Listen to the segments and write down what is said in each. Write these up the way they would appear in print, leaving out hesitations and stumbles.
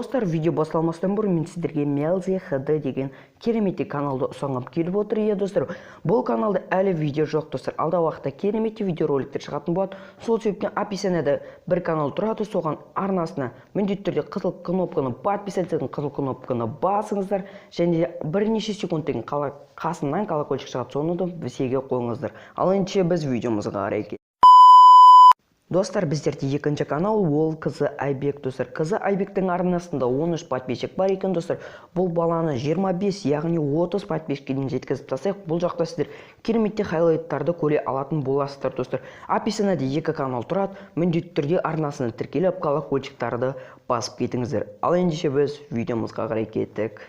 Достар, видео басталмастан бұрын мен сіздерге Мелзи HD деген кереметтей каналды ұсынғым келіп отыр. Достар, бұл каналда әлі видео жоқ, достар. Алдағы уақытта кереметтей видеороликтер шығатын болады. Сол себептен описанияда бір канал тұрады, соған арнасына міндетті түрде қызыл кнопканы, подписаться қызыл кнопканы басыңыздар, және бірнеше секундтан қасынан колокольчик шығады, соны да бізге қойыңыздар. Ал енді біз видеомызға қарайық. Достар, біздерде екінші канал, ол қызы Айбек, достар. Қызы Айбектің арнасында 13 подписчик бар екен, достар. Бұл баланы 25, яғни 30 подписчикке дейін жеткізіп тастайық. Бұл жақта сіздер кереметтей хайлайттарды көре алатын боласыздар, достар. Описанияда екі канал тұрады. Міндетті түрде арнасына тіркеліп, колокольчиктарды басып кетіңіздер. Ал ендеше біз видеомызға қарай кеттік.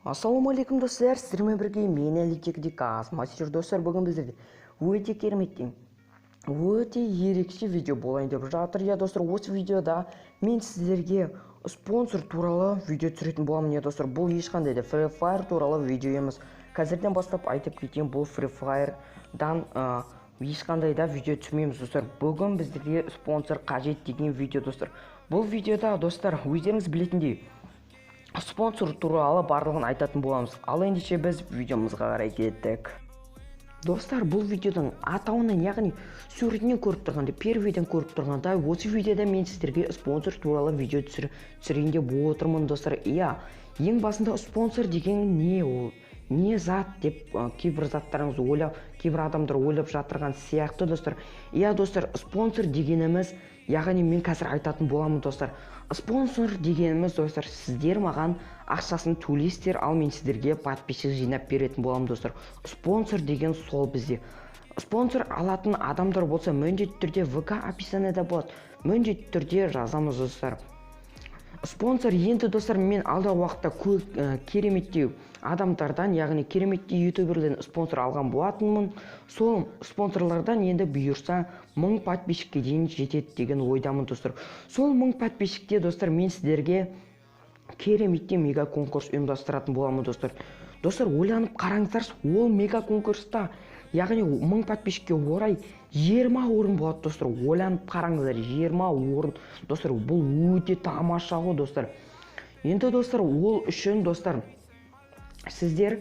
Ассалаумағалейкум, достар. Сіздермен бірге мен әлітекте Мастер, достар. Бүгін біздерде өте кереметтей, өте ерекше видео болайын деп жатыр. Достар, осы видеода мен сіздерге спонсор туралы видео түсіретін боламын. Достар, бұл ешқандай да Free Fire туралы видео емес. Қазірден бастап айтып кетейін, бұл Free Fire'дан ешқандай да видео түсірмейміз, достар. Бүгін біздерге спонсор қажет деген видео, достар. Бұл видеода, достар, өздеріңіз білетіндей спонсор туралы барлығын айтатын боламыз. Ал ендеше біз видеомызға қарай кеттік. Достар, бұл видеодан атауынан, яғни суретінен көріп тұрғанда, первиден көріп тұрғанда, осы видеода мен сіздерге спонсор туралы видео түсірейін деп отырмын, достар. Ең басында спонсор деген не ол? Не зат деп кейбір заттарыңыз ойлап, кейбір адамдар ойлап жатырған сияқты, достар. Достар, спонсор дегеніміз, яғни мен қазір айтатын боламын, достар. Спонсор дегеніміз, достар, сіздер маған ақшасын төлейсіздер, ал мен сіздерге подписчик жинап беретін боламын, достар. Спонсор деген сол бізде. Спонсор алатын адамдар болса, міндетті түрде ВК описанияда болады. Міндетті түрде жазамыз, достар. Спонсор енді, достар, мен алдағы уақытта кереметтей адамдардан, яғни кереметтей ютуберлерден спонсор алған болатынмын. Сол спонсорлардан енді бұйырса 1000 подписчикке дейін жетеді деген ойдамын, достар. Сол 1000 подписчикте, достар, мен сіздерге кереметтей мега конкурс ұйымдастыратын боламын, достар. Достар, ойланып қараңыздар, ол мега конкурста, яғни 1000 подписчикке орай 20 орын болады, достар. Ойланып қараңыздар, 20 орын, достар. Бұл өте тамаша ғой, достар. Енді, достар, ол үшін, достар, сіздер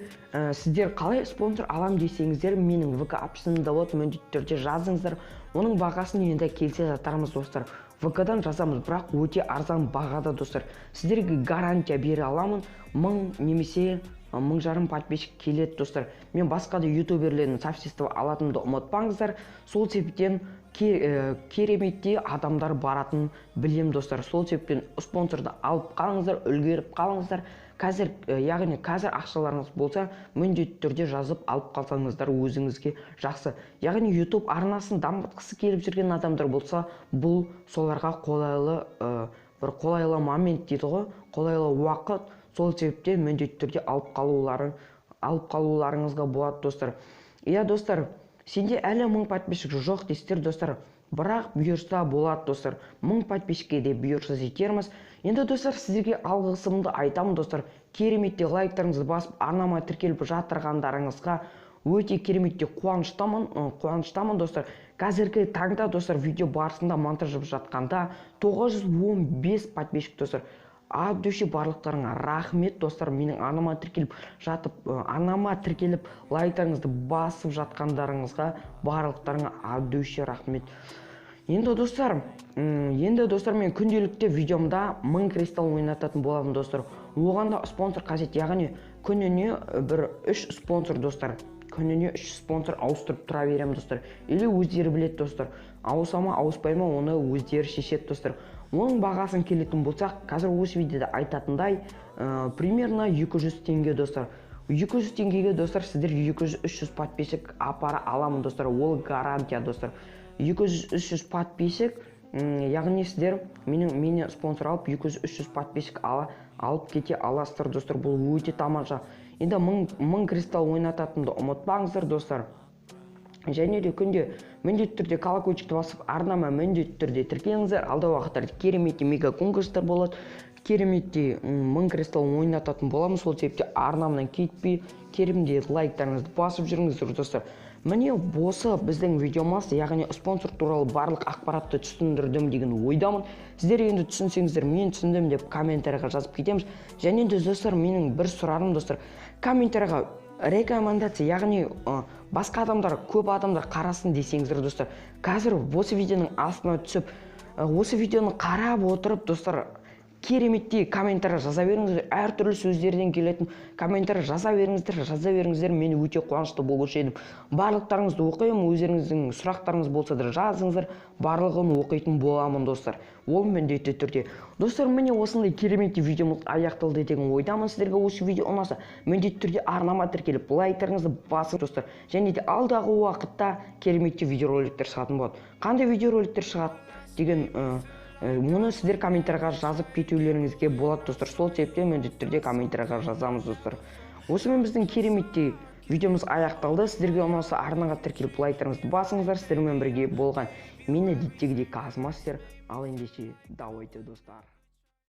қалай спонсор алам десеңіздер, менің ВК описанияда болады, міндетті түрде жазыңыздар. Оның бағасын енді келсе жатармыз, достар. ВК-дан жазамыз, бірақ өте арзан бағада, достар. Сіздерге гарантия бере аламын, 1000 немесе 1500 подписчик келеді, достар. Мен басқа да ютуберлердің сабсидия алатынымды ұмытпаңыздар. Сол себептен кереметтей адамдар баратын білем, достар. Сол себептен спонсорды алып қалыңыздар, үлгеріп қалыңыздар. Қазір ақшаларыңыз болса, міндетті түрде жазып алып қалсаңыздар өзіңізге жақсы. Яғни YouTube арнасын дамытқысы келіп жүрген адамдар болса, бұл соларға қолайлы момент дейді ғой, қолайлы уақыт. Сол себептен міндетті түрде алып қалуларыңызға болады, достар. Достар, сенде әлі 1000 подписчик жоқ дейсіздер, достар. Бірақ бұйырса болады, достар. 1000 подписчикке де бұйырса жетерміз. Енді, достар, сіздерге алғысымды айтамын, достар. Кереметтей лайктарыңызды басып, арнама тіркеліп жатырғандарыңызға өте кереметтей қуаныштамын, достар. Қазіргі таңда, достар, видео барысында монтажып жатқанда 915 подписчик, достар. Абдүйші барлықтарыңа рахмет, достар. Менің арнама тіркеліп лайктарыңызды басып жатқандарыңызға барлықтарыңа абдүйші рахмет. Енді, достар, мен күнделікті видеомда 1000 кристалл ойнататын боламын, достар. Оған да спонсор қажет, яғни күніне 3 спонсор, достар. Күніне 3 спонсор ауыстырып тұра беремін, достар. Или өздері білет, достар. Ауыса ма, ауыспай ма, оны өздері шешет, достар. Оның бағасын келетін болсақ, қазір осы видеода айтатындай, примерно 200 теңге, достар. 200 теңгеге, достар, сіздер 200-300 подписчик апара аламын, достар. Ол гарантия, достар. 200-300 подписчик, яғни сіздер мені спонсор алып 200-300 подписчик алып кете аласыздар, достар. Бұл өте тамаша. Енді 1000 кристалл ойнататынды ұмытпаңыздар, достар. Және де күнде міндетті түрде колокольчикті басып, арнама міндетті түрде тіркеліңіздер. Алдағы уақыттарда кереметтей мега конкурстар болады. Кереметтей 1000 кристалл ойнататын боламыз. Сол себепте арнамнан кетпей, кереметтей лайктарыңызды басып жүріңіздер, достар. Міне осы біздің видеомыз, яғни спонсор туралы барлық ақпаратты түсіндірдім деген ойдамын. Сіздер енді түсінсеңіздер, мен түсіндім деп комментарийға жазып кетеміз. Және де достар, менің бір сұрағым достар, комментарийға рекомендация, яғни басқа адамдар, көп адамдар қарасын десеңіздер достар, қазір осы видеоның астына түсіп, осы видеоны қарап отырып достар, кереметтей комментарий жаза беріңіздер, әртүрлі сөздерден келетін комментарий жаза беріңіздер, мен өте қуанышты болушы едім. Барлықтарыңызды оқимын, өздеріңіздің сұрақтарыңыз болса да жазыңыздар, барлығын оқитын боламын достар. Ол міндетті түрде. Достар, міне осындай кереметтей видеомыз аяқталды деген ойдамын. Сіздерге осы видео ұнаса, міндетті түрде арнама тіркеліп, лайктарыңызды басыңыз достар. Және де алдағы уақытта кереметтей видеороликтер шығатын болады. Қандай видеороликтер шығады деген мұны сіздер комментарийға жазып кетулеріңізге болады достар. Сол себептен міндетті түрде комментарийға жазамыз достар. Осымен біздің кереметтей видеомыз аяқталды. Сіздерге ұнаса арнаға тіркеліп лайктарыңызды басыңыздар. Сіздермен бірге болған мен әдеттегідей Казмастер. Ал ендеше давайте достар.